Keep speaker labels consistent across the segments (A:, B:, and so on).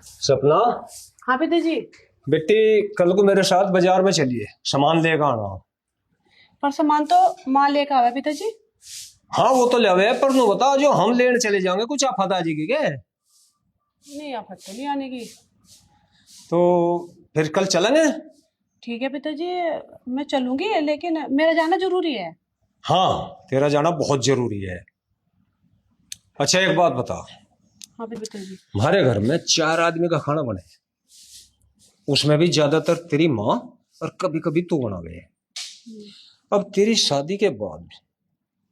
A: सपना।
B: हाँ पिताजी।
A: बेटी कल को मेरे साथ बाजार में चलिए, सामान लेकर आना।
B: पर सामान तो माँ लेकर आवा पिताजी।
A: हाँ वो तो ले, पर नो बता जो हम लेने चले जाएंगे कुछ आफत आ जाएगी क्या?
B: नहीं आफत तो नहीं आने की।
A: तो फिर कल चलेंगे।
B: ठीक है पिताजी, मैं चलूंगी, लेकिन मेरा जाना जरूरी है।
A: हाँ तेरा जाना बहुत जरूरी है। अच्छा एक बात बता,
B: हाँ पिताजी।
A: हमारे घर में 4 आदमी का खाना बने, उसमें भी ज्यादातर तेरी माँ और कभी कभी तू बना गए। अब तेरी शादी के बाद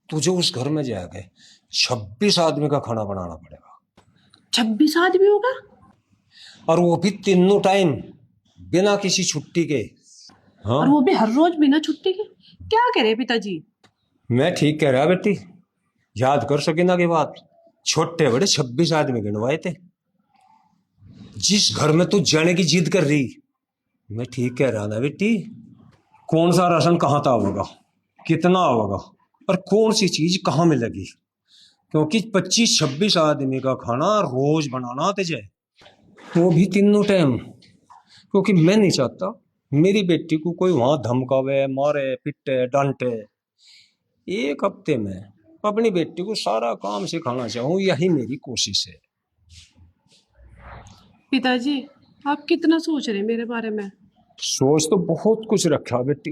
A: तुझे उस घर में जाके 26 आदमी का खाना बनाना पड़ेगा।
B: 26 आदमी होगा?
A: और वो भी तीनों टाइम बिना किसी छुट्टी के। हाँ
B: और वो भी हर रोज बिना छुट्टी के? क्या करे पिताजी?
A: मैं ठीक कह रहा बेटी, याद कर सकीना की बात, छोटे बड़े 26 आदमी गिनवाए थे। जिस घर में तू जाने की जिद कर रही, मैं ठीक कह रहा ना बेटी? कौन सा राशन कहाँ था होगा, कितना होगा, और कौन सी चीज कहाँ मिलेगी, क्योंकि 25-26 आदमी का खाना रोज बनाना तुझे, वो भी तीनों टाइम। क्योंकि मैं नहीं चाहता मेरी बेटी को कोई वहां धमकावे, मारे, पिटे, डांटे। एक हफ्ते में अपनी बेटी को सारा काम सिखाना चाहूँ, यही मेरी कोशिश है।
B: पिताजी आप कितना सोच रहे हैं मेरे बारे में?
A: सोच तो बहुत कुछ रखा बेटी,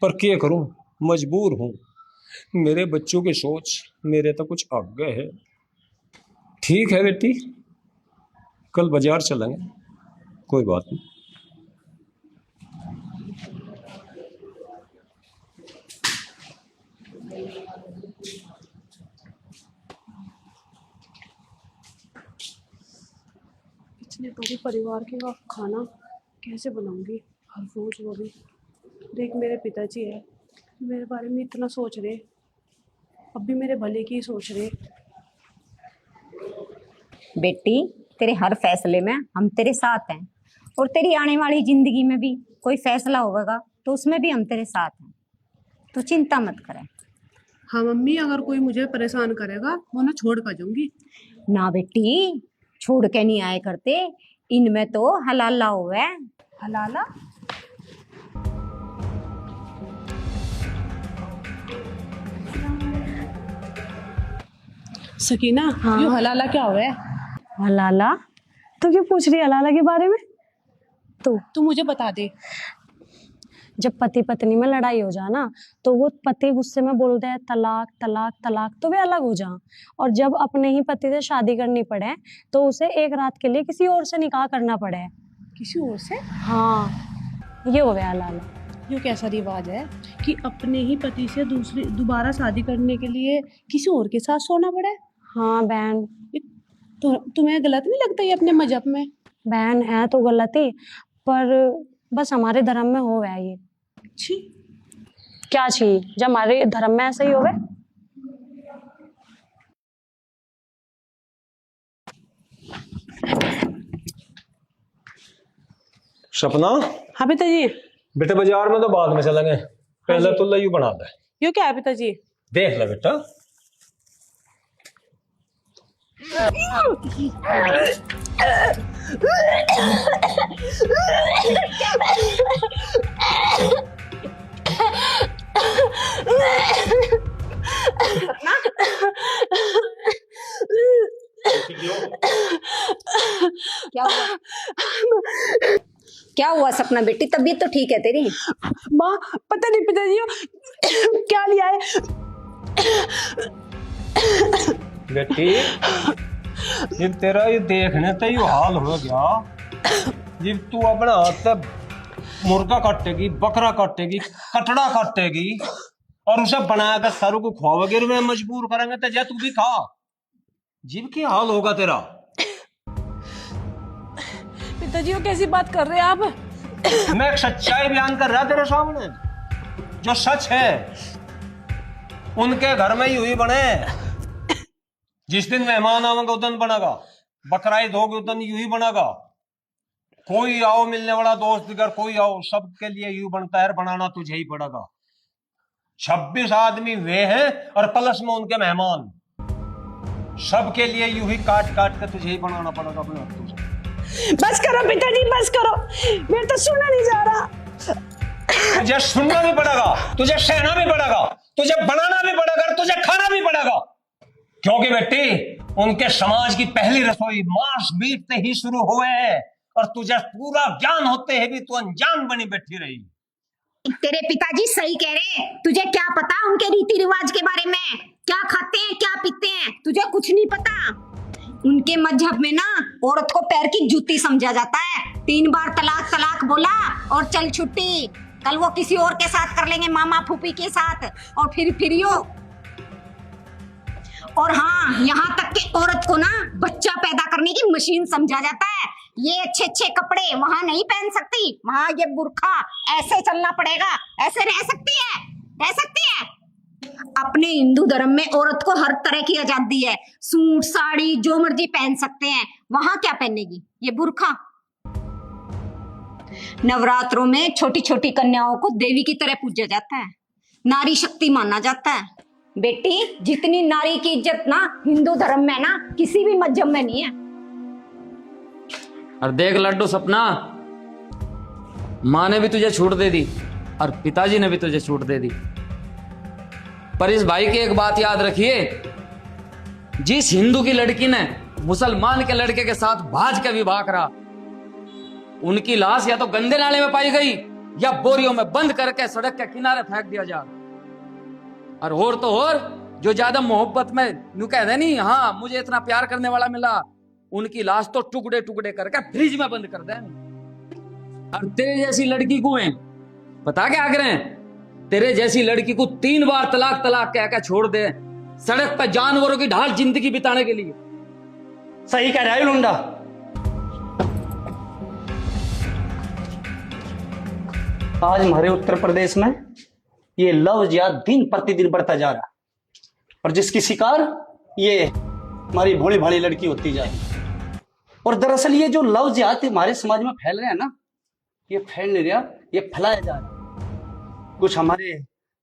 A: पर क्या करूं, मजबूर हूं। मेरे बच्चों की सोच मेरे तो कुछ आगे है। ठीक है बेटी, कल बाजार चलेंगे, कोई बात नहीं।
B: इतने बड़े परिवार के का खाना कैसे बनाऊंगी हर रोज? वो भी देख, मेरे पिताजी है, मेरे बारे में इतना सोच रहे, अब भी मेरे भले की ही सोच रहे।
C: बेटी तेरे हर फैसले में हम तेरे साथ हैं, और तेरी आने वाली जिंदगी में भी कोई फैसला होगा तो उसमें भी हम तेरे साथ हैं, तो चिंता मत करें।
B: हाँ मम्मी, अगर कोई मुझे परेशान करेगा वो ना छोड़ कर जाऊंगी।
C: ना बेटी, छोड़ के नहीं आए करते, इनमें तो हलाला हुआ है।
B: हलाला? सकीना,
C: हाँ।
B: ये हलाला क्या हुआ है?
C: हलाला? तो क्यों पूछ रही है हलाला के बारे में?
B: तू मुझे बता दे।
D: जब पति पत्नी में लड़ाई हो जाए ना, तो वो पति गुस्से में बोलते हैं तलाक तलाक तलाक, तो वे अलग हो जाए। और जब अपने ही पति से शादी करनी पड़े तो उसे एक रात के लिए किसी और से निकाह करना पड़े।
B: किसी और से?
D: हाँ, ये हो गया लाला।
B: ये कैसा रिवाज है कि अपने ही पति से दोबारा शादी करने के लिए किसी और के साथ सोना पड़े?
D: हाँ बहन।
B: तो तुम्हें गलत नहीं लगता ये अपने मजहब में?
D: बहन है तो गलती, पर बस हमारे धर्म में हो गया ये।
B: छी।
D: क्या छी? जब हमारे धर्म में ऐसा ही हो गया।
A: सपना।
B: हाँ पिताजी।
A: बेटे बाजार में तो बाद में चलेंगे, पहले तो लयू बना दे।
B: ये क्या है पिताजी?
A: देख ले बेटा।
C: क्या हुआ? क्या हुआ सपना बेटी, तबीयत तो ठीक है तेरी?
B: माँ पता नहीं पिताजी क्या लिया है।
A: बेटी ये तेरा ये देखने तो ये हाल हो गया, जब तू अपने हाथ से मुर्गा काटेगी, बकरा काटेगी, कटड़ा काटेगी और उसे बनाकर सारों को खुआवेगी, में मजबूर करेंगे तो जा तू भी खा। जीव की हाल होगा तेरा।
B: पिताजी वो कैसी बात कर रहे हैं आप?
A: मैं एक सच्चाई बयान कर रहा तेरे सामने, जो सच है। उनके घर में ही हुई बने, जिस दिन मेहमान आवेंगे उस दिन बनेगा, बकरा ईद होगी उस दिन यूं ही बनेगा। कोई आओ मिलने वाला दोस्त दिगर कोई आओ, सबके लिए यूं बनता है, बनाना तुझे ही पड़ेगा। 26 आदमी वे हैं और प्लस में उनके मेहमान, सबके लिए यूं ही काट काट के तुझे ही बनाना पड़ेगा अपने हाथों से।
B: बस करो पिताजी, बस करो, मेरे तो सुना नहीं जा रहा।
A: तुझे सुनना भी पड़ेगा, तुझे सहना भी पड़ेगा, तुझे बनाना भी पड़ेगा, तुझे खाना भी पड़ेगा। क्योंकि बेटी उनके समाज की पहली रसोई मांस मीट से ही शुरू हुए है, और तुझे पूरा ज्ञान होते हैं भी तू अनजान बनी बैठी रही।
C: तेरे पिताजी सही कह रहे हैं। तुझे क्या पता उनके रीति रिवाज के बारे में, क्या खाते हैं क्या पीते हैं, तुझे कुछ नहीं पता। उनके मजहब में ना औरत को पैर की जूती समझा जाता है। 3 बार तलाक तलाक बोला और चल छुट्टी, कल वो किसी और के साथ कर लेंगे, मामा फूफी के साथ, और फिर यो। और हाँ, यहाँ तक कि औरत को ना बच्चा पैदा करने की मशीन समझा जाता है। ये अच्छे अच्छे कपड़े वहां नहीं पहन सकती, वहां ये बुर्खा, ऐसे चलना पड़ेगा, ऐसे रह सकती है, रह सकती है। अपने हिंदू धर्म में औरत को हर तरह की आजादी है, सूट साड़ी जो मर्जी पहन सकते हैं। वहां क्या पहनेगी, ये बुर्खा। नवरात्रों में छोटी छोटी कन्याओं को देवी की तरह पूजा जाता है, नारी शक्ति माना जाता है। बेटी जितनी नारी की इज्जत ना हिंदू धर्म में ना किसी भी मजहब में नहीं है।
E: और देख लड्डू सपना, माँ ने भी तुझे छूट दे दी और पिताजी ने भी तुझे छूट दे दी, पर इस भाई की एक बात याद रखिए, जिस हिंदू की लड़की ने मुसलमान के लड़के के साथ भाज के विवाह करा, उनकी लाश या तो गंदे नाले में पाई गई या बोरियों में बंद करके सड़क के किनारे फेंक दिया जा। और तो और जो ज्यादा मोहब्बत में नु कहते नहीं, हाँ मुझे इतना प्यार करने वाला मिला, उनकी लाश तो टुकड़े टुकड़े करके फ्रिज में बंद कर दे। और तेरे जैसी लड़की को है पता क्या करें, तेरे जैसी लड़की को 3 बार तलाक तलाक कह के छोड़ दे, सड़क पर जानवरों की ढाल जिंदगी बिताने के लिए।
F: सही कह रहा है लुंडा। आज हमारे उत्तर प्रदेश में ये लव जिहाद दिन प्रतिदिन बढ़ता जा रहा है, और जिसकी शिकार ये हमारी भोली भाली लड़की होती जा रही है। और दरअसल ये जो लव जिहाद हमारे समाज में फैल रहे हैं ना, ये फैल नहीं रहा, ये फैलाया जा रहा है। कुछ हमारे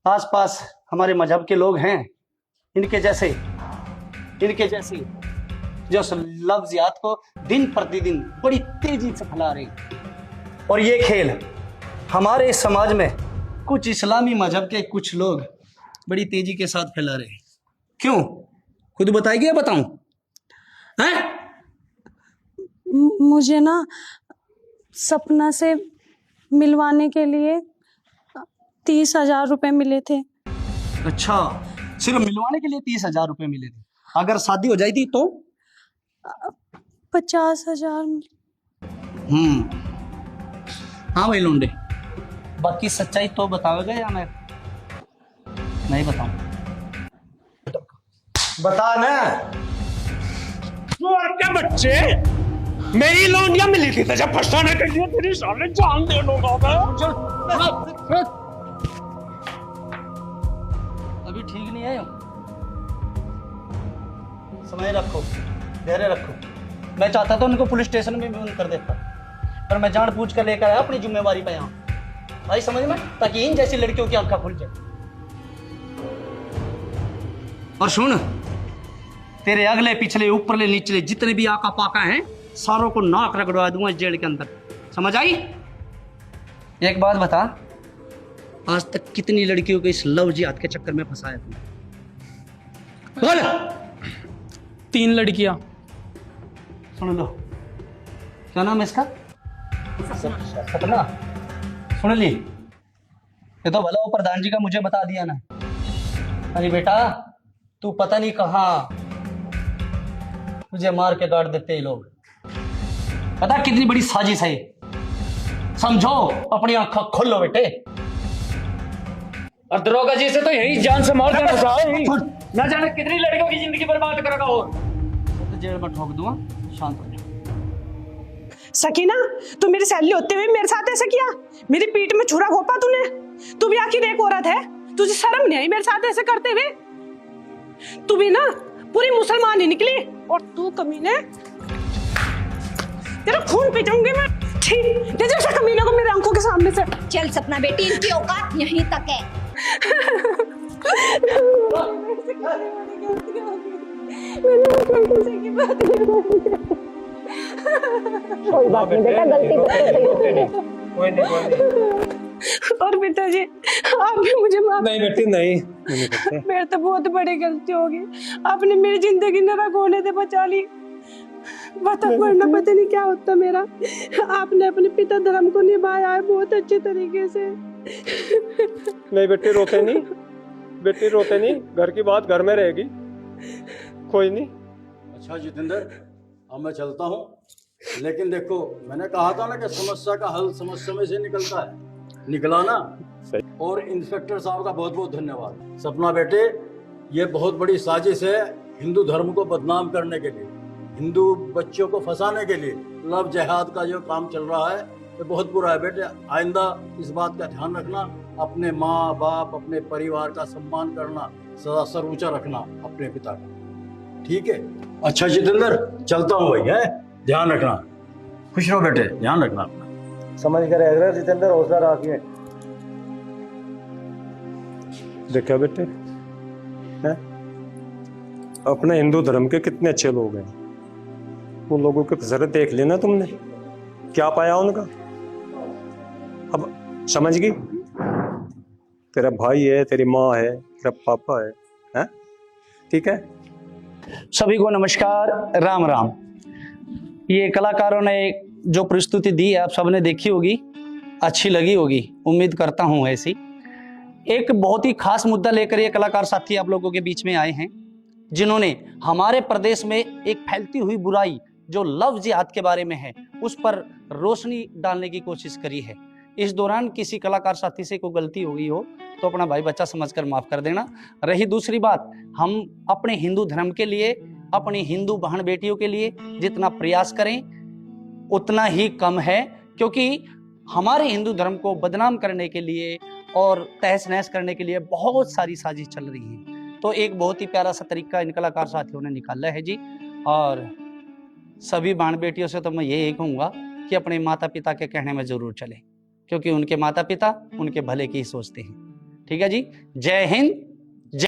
F: आसपास हमारे मजहब के लोग हैं, इनके जैसे जो लव जिहाद को दिन प्रतिदिन बड़ी तेजी से फैला रहे हैं। और ये खेल हमारे समाज में कुछ इस्लामी मजहब के कुछ लोग बड़ी तेजी के साथ फैला रहे हैं। क्यों, खुद बताएगी या बताऊं? हैं?
D: मुझे ना सपना से मिलवाने के लिए 30,000 रुपए मिले थे।
F: अच्छा, सिर्फ मिलवाने के लिए 30,000 रुपए मिले थे। अगर शादी हो जाती तो
D: 50,000।
F: हाँ भाई लौंडे, बाकी सच्चाई तो बताओगे या मैं नहीं बताऊं?
A: बता ना। क्या बच्चे, मेरी लौंडिया मिली थी तुझे फंसाने के लिए, तेरी साले जान दे दूंगा मैं।
F: अभी ठीक नहीं है, समय रखो, धैर्य रखो। मैं चाहता था उनको पुलिस स्टेशन में भी बंद कर देता, पर मैं जानबूझ कर लेकर आया अपनी जिम्मेवारी पे यहाँ। भाई समझ में, ताकि इन जैसी लड़कियों की आंखें खुल जाए। और सुन, तेरे अगले पिछले ऊपरले नीचले जितने भी आका पाका हैं, सारों को नाक रगड़वा दूंगा इस जेल के अंदर। समझ आई? एक बात बता, आज तक कितनी लड़कियों को इस लव जिहाद के चक्कर में फंसाया तुमने? बोल।
G: 3 लड़कियां।
F: सुन लो, क्या नाम है इसका? सपना। सुन ली, ये तो भला वो प्रधान जी का मुझे बता दिया ना। अरे बेटा, तू पता नहीं कहाँ तुझे मार के काट देते हैं लोग। पता कितनी बड़ी साजिश है, समझो, अपनी आंखें खोलो बेटे।
E: और दरोगा जी से तो यही जान से मौत का फंसा है, न जाने कितनी लड़कियों की जिंदगी बर्बाद करेगा। और
F: तो जेल में ठोक दूंगा, शांत हो जाओ।
B: सकीना, तू मेरी सहेली होते हुए मेरे साथ ऐसा किया, मेरी पीठ में छुरा घोपा तूने। तू भी आखिर एक औरत है, तुझे शर्म नहीं आई मेरे साथ ऐसे करते हुए? तू भी ना पूरी मुसलमान ही निकली, और तू कमीने, तेरा खून पी जाऊंगी मैं। ठीक, ले जा कमीने को मेरे आंखों के सामने से।
C: चल सपना बेटी, इनकी औकात यहीं तक है।
B: मेरे
D: कोई बात नहीं बेटा, गलती बच्चों से ही होती है।
A: कोई नहीं।
B: और पिताजी आप भी मुझे माफ,
A: नहीं बेटी नहीं नहीं करते।
B: मेरे तो बहुत बड़ी गलती होगी, आपने मेरी जिंदगी नरक होने से बचा ली, बता वरना पता नहीं क्या होता मेरा। आपने अपने पिता धर्म को निभाया है बहुत अच्छे तरीके से।
A: नहीं बेटी रोते नहीं, बेटी रोते नहीं, घर की बात घर में रहेगी, कोई नहीं।
H: अच्छा जितेंद्र, अब मैं चलता हूँ, लेकिन देखो मैंने कहा था ना कि समस्या का हल समस्या में से निकलता है, निकला ना।
A: सही।
H: और इंस्पेक्टर साहब का बहुत बहुत धन्यवाद। सपना बेटे, ये बहुत बड़ी साजिश है हिंदू धर्म को बदनाम करने के लिए, हिंदू बच्चों को फंसाने के लिए। लव जिहाद का जो काम चल रहा है ये बहुत बुरा है बेटे। आइंदा इस बात का ध्यान रखना, अपने माँ बाप अपने परिवार का सम्मान करना, सदा सर ऊंचा रखना अपने पिता का, ठीक है। अच्छा जितेंद्र, चलता हूँ भाई, है ध्यान रखना, खुश रहो बेटे, ध्यान रखना अपना।
F: समझ कर रहे जितेंद्र, हौसला रखिए।
A: देखा बेटे हैं, अपने हिंदू धर्म के कितने अच्छे लोग हैं, उन लोगों के जरा देख लेना तुमने क्या पाया उनका। अब समझ गई, तेरा भाई है, तेरी माँ है, तेरा पापा है, हैं? ठीक है।
F: सभी को नमस्कार, राम राम। ये कलाकारों ने जो प्रस्तुति दी है आप सबने देखी होगी, अच्छी लगी होगी, उम्मीद करता हूँ ऐसी। एक बहुत ही खास मुद्दा लेकर ये कलाकार साथी आप लोगों के बीच में आए हैं, जिन्होंने हमारे प्रदेश में एक फैलती हुई बुराई जो लव जिहाद के बारे में है उस पर रोशनी डालने की कोशिश करी है। इस दौरान किसी कलाकार साथी से कोई गलती हो गई हो तो अपना भाई बच्चा समझकर माफ कर देना। रही दूसरी बात, हम अपने हिंदू धर्म के लिए, अपनी हिंदू बहन बेटियों के लिए जितना प्रयास करें उतना ही कम है, क्योंकि हमारे हिंदू धर्म को बदनाम करने के लिए और तहस नहस करने के लिए बहुत सारी साजिश चल रही है। तो एक बहुत ही प्यारा सा तरीका इन कलाकार साथियों ने निकाला है जी। और सभी बहन बेटियों से तो मैं यही कहूँगा कि अपने माता पिता के कहने में जरूर चले, क्योंकि उनके माता पिता उनके भले की ही सोचते हैं। ठीक है जी, जय हिंद,